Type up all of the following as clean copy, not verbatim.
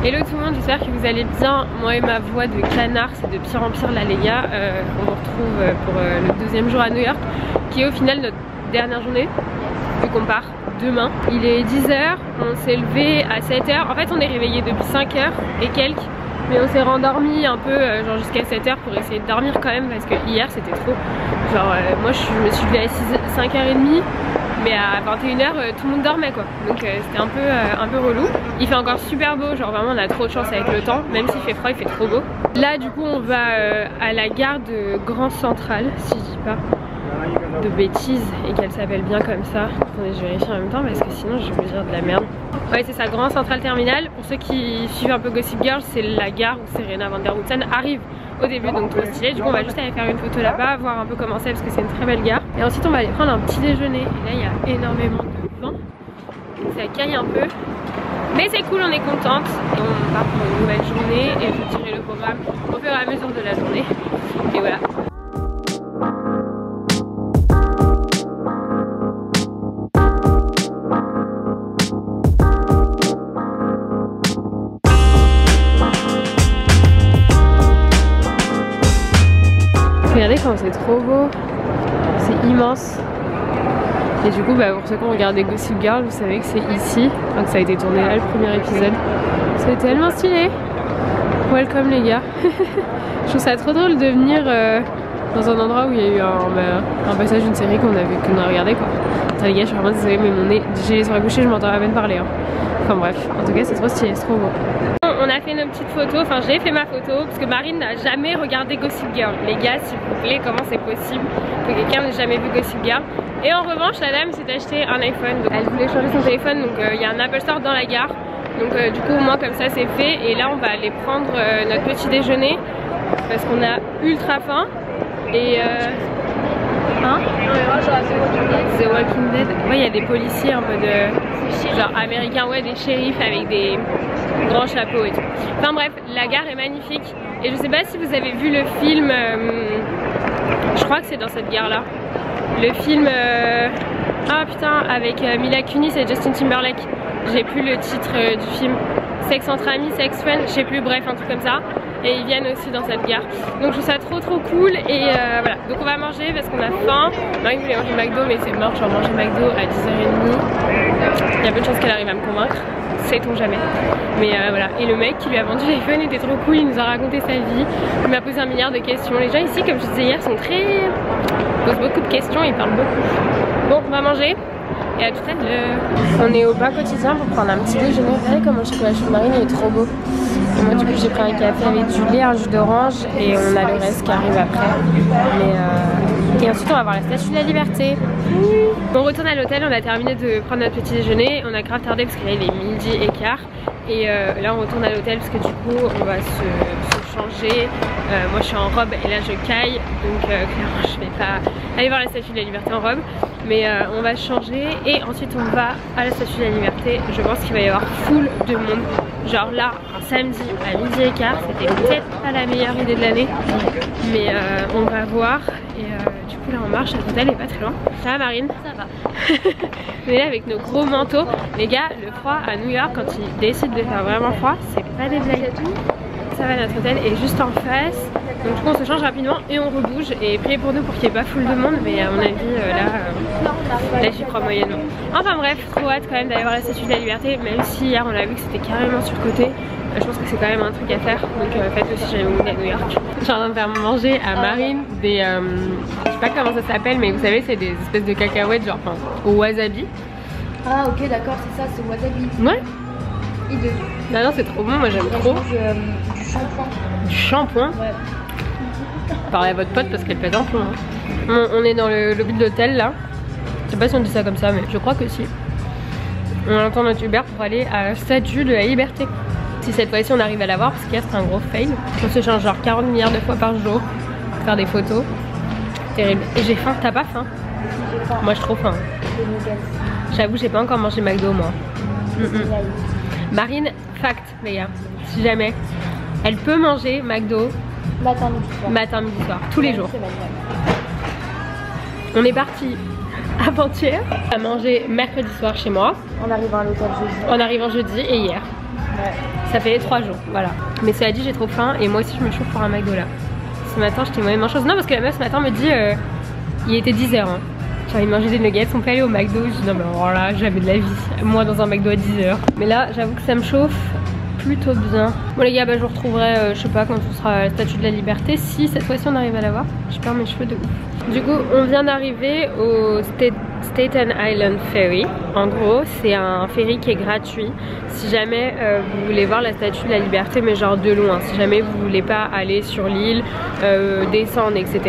Hello tout le monde, j'espère que vous allez bien. Moi et ma voix de canard, c'est de pire en pire là les gars. On vous retrouve pour le deuxième jour à New York, qui est au final notre dernière journée, vu qu'on part demain. Il est 10 h, on s'est levé à 7 h. En fait on est réveillé depuis 5 h et quelques, mais on s'est rendormi un peu genre jusqu'à 7 h pour essayer de dormir quand même, parce que hier c'était trop. Genre moi je me suis levée à 5 h 30. Mais à 21 h tout le monde dormait quoi, donc c'était un peu relou. Il fait encore super beau, genre vraiment on a trop de chance avec le temps, même s'il fait froid il fait trop beau. Là du coup on va à la gare de Grand Central, si je dis pas de bêtises et qu'elle s'appelle bien comme ça. Attendez, je vérifie en même temps parce que sinon je vais vous dire de la merde. Ouais c'est ça, Grand Central Terminal. Pour ceux qui suivent un peu Gossip Girl, c'est la gare où Serena Van Der Woodsen arrive au début, donc trop stylé. Du coup on va juste aller faire une photo là-bas, voir un peu comment c'est parce que c'est une très belle gare. Et ensuite on va aller prendre un petit déjeuner. Et là il y a énormément de vent, donc ça caille un peu. Mais c'est cool, on est contente. Et on part pour une nouvelle journée et je vous dirai le programme au fur et à mesure de la journée. Et voilà. Regardez comment c'est trop beau, c'est immense. Et du coup bah, pour ceux qui ont regardé Gossip Girl, vous savez que c'est ici, donc ça a été tourné là le premier épisode. C'est tellement stylé. Welcome les gars. Je trouve ça trop drôle de venir dans un endroit où il y a eu un passage d'une série qu'on a regardé quoi. Attends les gars, je suis vraiment désolée mais mon nez, j'ai les oreilles bouchées, je m'entends à peine parler hein. Enfin bref, en tout cas c'est trop stylé, c'est trop beau. On a fait nos petites photos, enfin j'ai fait ma photo parce que Marine n'a jamais regardé Gossip Girl. Les gars s'il vous plaît, comment c'est possible que quelqu'un n'ait jamais vu Gossip Girl? Et en revanche la dame s'est acheté un iPhone, donc elle voulait changer son téléphone, donc il y a un Apple Store dans la gare. Donc du coup au moins comme ça c'est fait. Et là on va aller prendre notre petit déjeuner parce qu'on a ultra faim. Et hein? The Walking Dead. Ouais il y a des policiers en mode genre américain, ouais des shérifs avec des grands chapeaux et tout. Enfin bref, la gare est magnifique. Et je sais pas si vous avez vu le film, je crois que c'est dans cette gare là. Le film ah putain avec Mila Kunis et Justin Timberlake. J'ai plus le titre du film. Sex entre amis, Sex Friends, je sais plus, bref un truc comme ça. Et ils viennent aussi dans cette gare. Donc je trouve ça trop cool. Et voilà, donc on va manger parce qu'on a faim. Marie voulait manger McDo mais c'est mort, je vais manger McDo à 10 h 30. Il y a peu de chances qu'elle arrive à me convaincre, sait-on jamais. Mais voilà, et le mec qui lui a vendu l'iPhone était trop cool, il nous a raconté sa vie. Il m'a posé un milliard de questions. Les gens ici, comme je disais hier, sont très... Ils posent beaucoup de questions, ils parlent beaucoup. Bon, on va manger. Et à tout à l'heure. On est au bas quotidien pour prendre un petit déjeuner. Regardez comment le chocolat chaud de Marine il est trop beau. Et moi du coup j'ai pris un café avec du lait, un jus d'orange et on a le reste qui arrive après. Et ensuite on va voir la Statue de la Liberté. On retourne à l'hôtel, on a terminé de prendre notre petit déjeuner. On a grave tardé parce que là il est 12h15. Et là on retourne à l'hôtel parce que du coup on va se changer. Moi je suis en robe et là je caille. Donc clairement je vais pas aller voir la Statue de la Liberté en robe. Mais on va changer et ensuite on va à la Statue de la Liberté. Je pense qu'il va y avoir full de monde. Genre là, un samedi à 12h15, c'était peut-être pas la meilleure idée de l'année. Mais on va voir. Et du coup là on marche, l'hôtel est pas très loin. Ça va Marine? Ça va. On est là avec nos gros manteaux. Les gars, le froid à New York, quand il décide de faire vraiment froid, c'est pas des blagues. Ça va, notre hôtel est juste en face. Donc du coup on se change rapidement et on rebouge. Et priez pour nous pour qu'il n'y ait pas full de monde. Mais à mon avis là j'y crois moyennement. Enfin bref, trop hâte quand même d'aller voir la Statue de la Liberté. Même si hier on a vu que c'était carrément surcoté. Je pense que c'est quand même un truc à faire. Donc faites-le si jamais vous venez à New York. Je suis en train de faire manger à Marine des... je sais pas comment ça s'appelle mais vous savez c'est des espèces de cacahuètes genre enfin, au wasabi. Ah ok d'accord, c'est ça, c'est wasabi. Ouais. Hideux. Non c'est trop bon, moi j'aime trop. Du shampoing. Du shampoing? Ouais. Parlez à votre pote parce qu'elle pèse un plomb hein. On est dans le lobby de l'hôtel là. Je sais pas si on dit ça comme ça mais je crois que si. On attend notre Uber pour aller à la Statue de la Liberté. Si cette fois-ci on arrive à la voir parce qu'hier c'était un gros fail. On se change genre 40 milliards de fois par jour pour faire des photos. Terrible. Et j'ai faim, t'as pas faim? J'ai faim. Moi j'ai trop faim. J'avoue j'ai pas encore mangé McDo moi. Marine, fact les gars, si jamais elle peut manger McDo matin, midi, soir, tous les jours. On est parti avant-hier à manger mercredi soir chez moi. En arrivant à l'hôtel jeudi. En arrivant jeudi et hier. Ça fait 3 jours, voilà. Mais cela dit, j'ai trop faim et moi aussi je me chauffe pour un McDo là. Ce matin, j'étais moyennement chose. Non, parce que la meuf ce matin me dit il était 10h. Hein. J'ai envie de manger des nuggets, on peut aller au McDo. Je dis non, mais alors là, jamais de la vie. Moi dans un McDo à 10h. Mais là, j'avoue que ça me chauffe plutôt bien. Bon, les gars, bah, je vous retrouverai, je sais pas, quand ce sera la Statue de la Liberté. Si cette fois-ci on arrive à la voir, je perds mes cheveux de ouf. Du coup, on vient d'arriver au Staten Island Ferry. En gros, c'est un ferry qui est gratuit. Si jamais vous voulez voir la Statue de la Liberté, mais genre de loin, si jamais vous voulez pas aller sur l'île, descendre, etc.,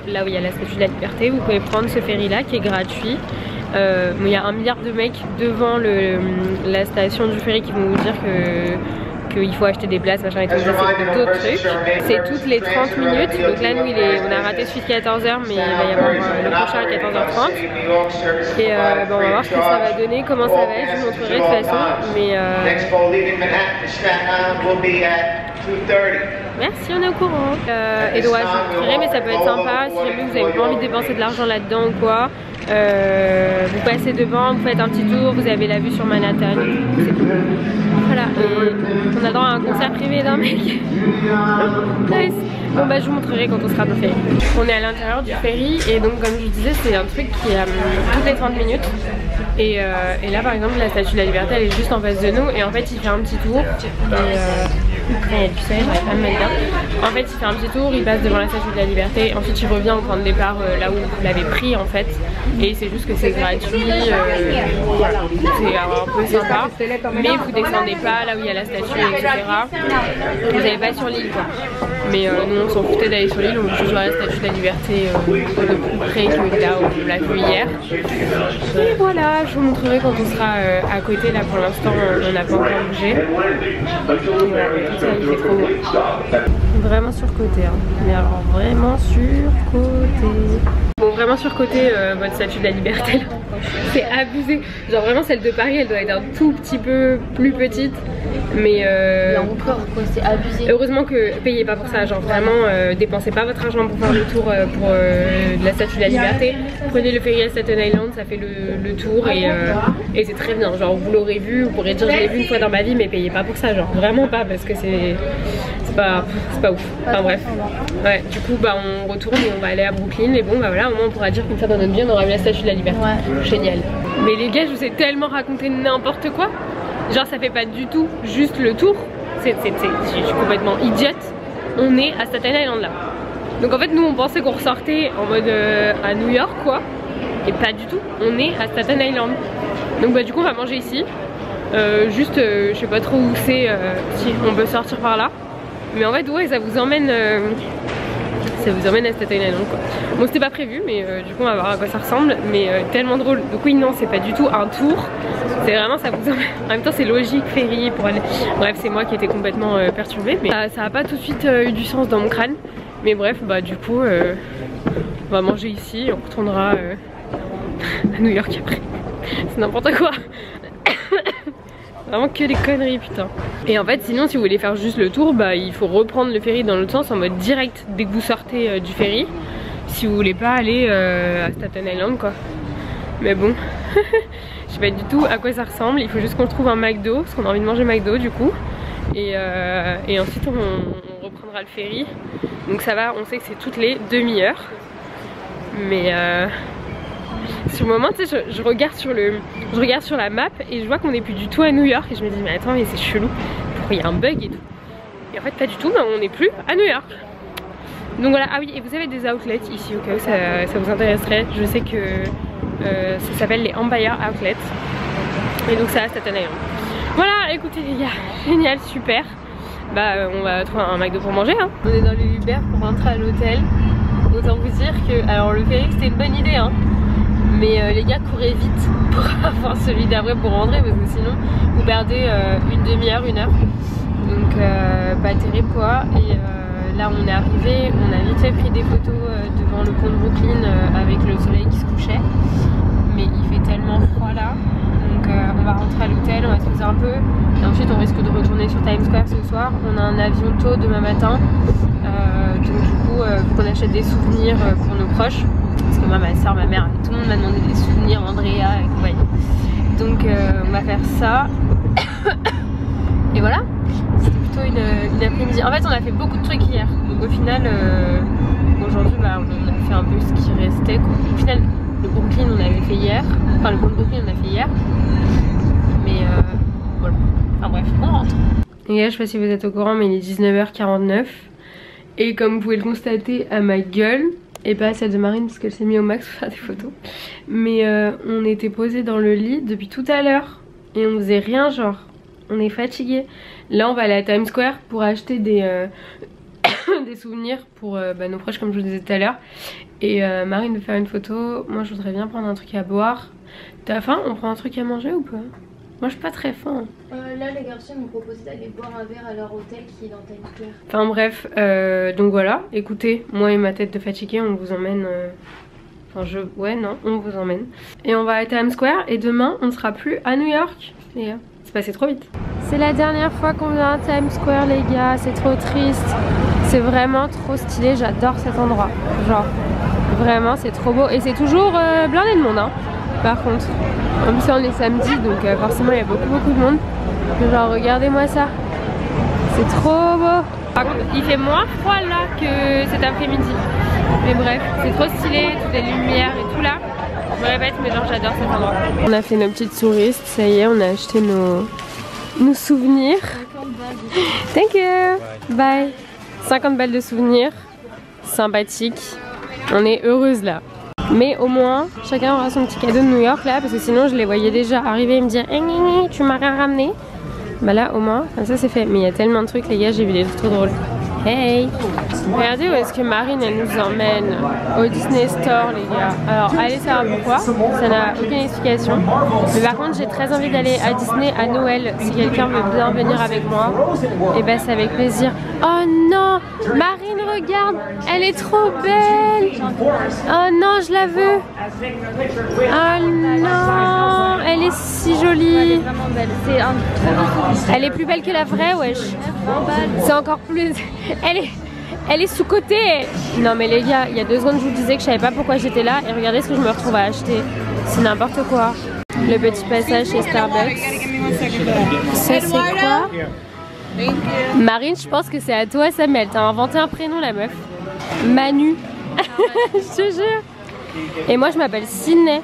là où il y a la Statue de la Liberté, vous pouvez prendre ce ferry là qui est gratuit. Il y a 1 milliard de mecs devant la station du ferry qui vont vous dire qu'il faut acheter des places, machin et tout, ça c'est d'autres trucs. C'est toutes les 30 minutes, donc là nous on a raté celui de 14h, mais il va y avoir le prochain à 14h30. Et bon, on va voir ce que ça va donner, comment ça va être, je vous montrerai de toute façon, mais merci, on est au courant. Et donc ouais, je vous montrerai, mais ça peut être sympa si jamais vous avez pas envie de dépenser de l'argent là-dedans ou quoi. Vous passez devant, vous faites un petit tour, vous avez la vue sur Manhattan, c'est cool. Voilà, et on a droit à un concert privé d'un mec. Nice. Bon bah je vous montrerai quand on sera dans le ferry. On est à l'intérieur du ferry et donc comme je vous disais c'est un truc qui est toutes les 30 minutes. Et là par exemple la Statue de la Liberté elle est juste en face de nous et en fait il fait un petit tour. Il y a du soleil, j'arrive pas à me mettre bien. En fait il fait un petit tour, il passe devant la Statue de la Liberté, ensuite il revient au point de départ là où vous l'avez pris en fait. Et c'est juste que c'est gratuit, voilà. C'est un peu sympa. Mais vous descendez pas là où il y a la statue, etc. Vous n'allez pas sur l'île quoi. Mais nous on s'en foutait d'aller sur l'île, on veut juste voir la Statue de la Liberté de plus près que là où on l'a vu hier. Et voilà, je vous montrerai quand on sera à côté. Là pour l'instant on n'a pas encore bougé. Voilà, tout ça il fait trop beau. Vraiment surcoté, hein. Mais alors vraiment surcoté. Bon vraiment surcoté votre Statue de la Liberté là. C'est abusé. Genre vraiment celle de Paris elle doit être un tout petit peu plus petite. Mais là encore quoi, c'est abusé. Heureusement que payez pas pour ça, genre vraiment dépensez pas votre argent pour faire le tour pour de la Statue de la Liberté. Prenez le ferry à Staten Island, ça fait le tour et c'est très bien. Genre vous l'aurez vu, vous pourrez dire je l'ai vu une fois dans ma vie, mais payez pas pour ça, genre vraiment pas parce que c'est pas ouf. Enfin bref. Ouais, du coup bah on retourne et on va aller à Brooklyn et bon bah voilà, au moins on pourra dire qu'une fois dans notre vie on aura vu la Statue de la Liberté. Ouais. Génial. Mais les gars, je vous ai tellement raconté n'importe quoi. Genre ça fait pas du tout juste le tour. Je suis complètement idiote. On est à Staten Island là. Donc en fait nous on pensait qu'on ressortait en mode à New York quoi. Et pas du tout. On est à Staten Island. Donc bah du coup on va manger ici. Je sais pas trop où c'est, si on peut sortir par là. Mais en fait ouais ça vous emmène à Staten Island quoi. Bon c'était pas prévu mais du coup on va voir à quoi ça ressemble. Mais tellement drôle. Donc oui non c'est pas du tout un tour. C'est vraiment ça vous emmène. En même temps c'est logique, ferry pour aller. Bref c'est moi qui étais complètement perturbée. Mais ça a pas tout de suite eu du sens dans mon crâne. Mais bref bah du coup on va manger ici et on retournera à New York après. C'est n'importe quoi. Vraiment que des conneries putain. Et en fait sinon si vous voulez faire juste le tour bah il faut reprendre le ferry dans l'autre sens en mode direct dès que vous sortez du ferry. Si vous voulez pas aller à Staten Island quoi. Mais bon je sais pas du tout à quoi ça ressemble. Il faut juste qu'on trouve un McDo parce qu'on a envie de manger McDo du coup. Et ensuite on reprendra le ferry. Donc ça va, on sait que c'est toutes les demi-heures. Mais sur le moment tu sais je regarde sur la map et je vois qu'on est plus du tout à New York et je me dis mais attends mais c'est chelou, pourquoi il y a un bug et tout. Et en fait pas du tout, mais on n'est plus à New York. Donc voilà, ah oui et vous avez des outlets ici au cas où ça vous intéresserait. Je sais que ça s'appelle les Empire Outlets. Et donc ça à Staten Island. Voilà écoutez les gars, génial, super. Bah on va trouver un McDo pour manger hein. On est dans le Uber pour rentrer à l'hôtel. Autant vous dire que, alors le ferry c'était une bonne idée hein. Mais les gars courez vite pour avoir celui d'après pour rentrer parce que sinon vous perdez une demi-heure, 1 heure. Donc pas terrible quoi. Et là on est arrivé, on a vite fait pris des photos devant le pont de Brooklyn avec le soleil qui se couchait. Mais il fait tellement froid là. Donc on va rentrer à l'hôtel, on va se poser un peu. Et ensuite on risque de retourner sur Times Square ce soir. On a un avion tôt demain matin. Donc du coup faut qu'on achète des souvenirs pour nos proches. Parce que moi, ma soeur, ma mère, tout le monde m'a demandé des souvenirs, Andrea et compagnie. Donc on va faire ça. Et voilà, c'était plutôt une après-midi. En fait on a fait beaucoup de trucs hier, donc au final aujourd'hui bah, on a fait un peu ce qui restait quoi. Au final le Brooklyn on avait fait hier, enfin le Grand Brooklyn on a fait hier, mais voilà, enfin bref, on rentre. Les gars, je sais pas si vous êtes au courant mais il est 19h49 et comme vous pouvez le constater à ma gueule, et pas à celle de Marine parce qu'elle s'est mise au max pour faire des photos, mais on était posés dans le lit depuis tout à l'heure et on faisait rien, genre on est fatigué. Là on va aller à Times Square pour acheter des des souvenirs pour bah, nos proches comme je vous disais tout à l'heure. Et Marine veut faire une photo, moi je voudrais bien prendre un truc à boire. T'as faim? On prend un truc à manger ou pas? Moi je suis pas très faim. Là les garçons m'ont proposé d'aller boire un verre à leur hôtel qui est dans Times Square. Enfin bref, donc voilà, écoutez, moi et ma tête de fatiguée on vous emmène... Enfin ouais non, on vous emmène. Et on va à Times Square et demain on ne sera plus à New York. Les gars, c'est passé trop vite. C'est la dernière fois qu'on vient à Times Square les gars, c'est trop triste. C'est vraiment trop stylé, j'adore cet endroit. Genre, vraiment c'est trop beau. Et c'est toujours blindé de monde hein, par contre. En plus on est samedi donc forcément il y a beaucoup de monde. Genre regardez-moi ça, c'est trop beau. Par contre il fait moins froid là que cet après-midi. Mais bref, c'est trop stylé, toutes les lumières et tout là. Je me répète mais genre j'adore cet endroit. On a fait nos petites touristes, ça y est on a acheté nos souvenirs. 50 balles. Thank you. Bye. 50 balles de souvenirs, sympathique. On est heureuse là. Mais au moins, chacun aura son petit cadeau de New York là, parce que sinon je les voyais déjà arriver et me dire eh, tu m'as rien ramené. Bah là au moins, comme ça c'est fait. Mais il y a tellement de trucs les gars, j'ai vu des trucs trop drôles. Hey! Regardez où est-ce que Marine elle nous emmène. Au Disney Store les gars. Alors allez savoir pourquoi, ça n'a aucune explication. Mais par contre j'ai très envie d'aller à Disney à Noël. Si quelqu'un veut bien venir avec moi, et bah c'est avec plaisir. Oh non! Marine regarde! Elle est trop belle! Oh non je la veux! Oh non! Elle est si jolie! Elle est vraiment belle. C'est un trop. Elle est plus belle que la vraie wesh! C'est encore plus... Elle est sous-cotée. Non mais les gars, il y a 2 secondes je vous disais que je savais pas pourquoi j'étais là et regardez ce que je me retrouve à acheter. C'est n'importe quoi. Le petit passage chez Starbucks. Ça c'est quoi? Marine, je pense que c'est à toi Samuel. T'as inventé un prénom la meuf. Manu. Je te jure. Et moi je m'appelle Sydney.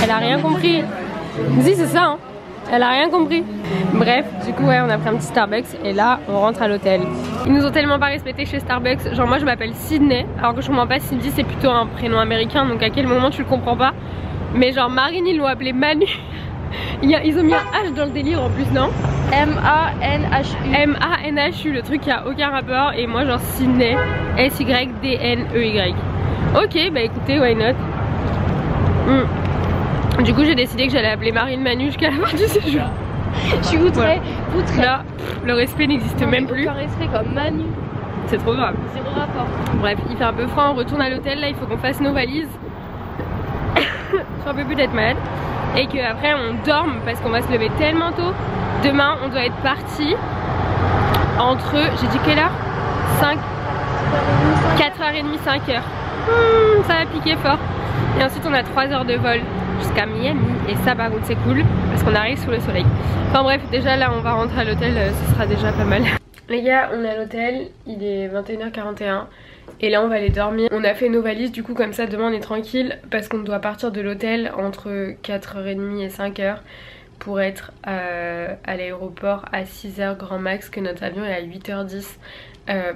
Elle a rien compris. Si c'est ça hein. Elle a rien compris. Bref, du coup ouais on a pris un petit Starbucks et là on rentre à l'hôtel. Ils nous ont tellement pas respecté chez Starbucks. Genre moi je m'appelle Sydney, alors que je comprends pas, Cindy c'est plutôt un prénom américain, donc à quel moment tu le comprends pas. Mais genre Marine ils l'ont appelé Manu. Ils ont mis un H dans le délire en plus non? M-A-N-H-U. M-A-N-H-U, le truc qui a aucun rapport. Et moi genre Sydney, S-Y-D-N-E-Y. Ok bah écoutez why not. Du coup j'ai décidé que j'allais appeler Marine Manu jusqu'à la fin du séjour. Je suis outrée. Là, le respect n'existe même plus. Aucun respect comme Manu. C'est trop grave. Zéro rapport. Bref, il fait un peu froid, on retourne à l'hôtel. Là, il faut qu'on fasse nos valises. J'en peux plus d'être malade. Et qu'après, on dorme parce qu'on va se lever tellement tôt. Demain, on doit être parti entre, j'ai dit quelle heure? 4h30, 5h. Ça va piquer fort. Et ensuite, on a 3 heures de vol jusqu'à Miami et ça par contre c'est cool parce qu'on arrive sous le soleil. Enfin bref, déjà là on va rentrer à l'hôtel, ce sera déjà pas mal. Les gars, on est à l'hôtel, il est 21h41 et là on va aller dormir. On a fait nos valises du coup comme ça demain on est tranquille parce qu'on doit partir de l'hôtel entre 4h30 et 5h pour être à l'aéroport à 6h grand max, que notre avion est à 8h10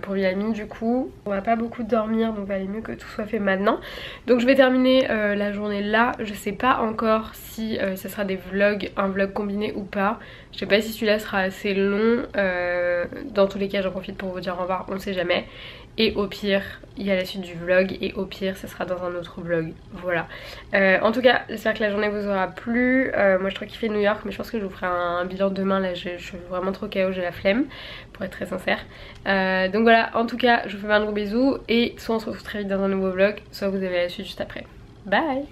pour Miami. Du coup on va pas beaucoup dormir donc il valait mieux que tout soit fait maintenant. Donc je vais terminer la journée là. Je sais pas encore si ça sera des vlogs, un vlog combiné ou pas. Je sais pas si celui-là sera assez long. Dans tous les cas j'en profite pour vous dire au revoir, on sait jamais. Et au pire il y a la suite du vlog et au pire ça sera dans un autre vlog. Voilà. En tout cas j'espère que la journée vous aura plu. Moi je trouve qu'il fait New York mais je pense que je vous ferai un bilan demain. Là je suis vraiment trop KO, j'ai la flemme pour être très sincère. Donc voilà, en tout cas je vous fais un gros bisou et soit on se retrouve très vite dans un nouveau vlog, soit vous avez la suite juste après. Bye.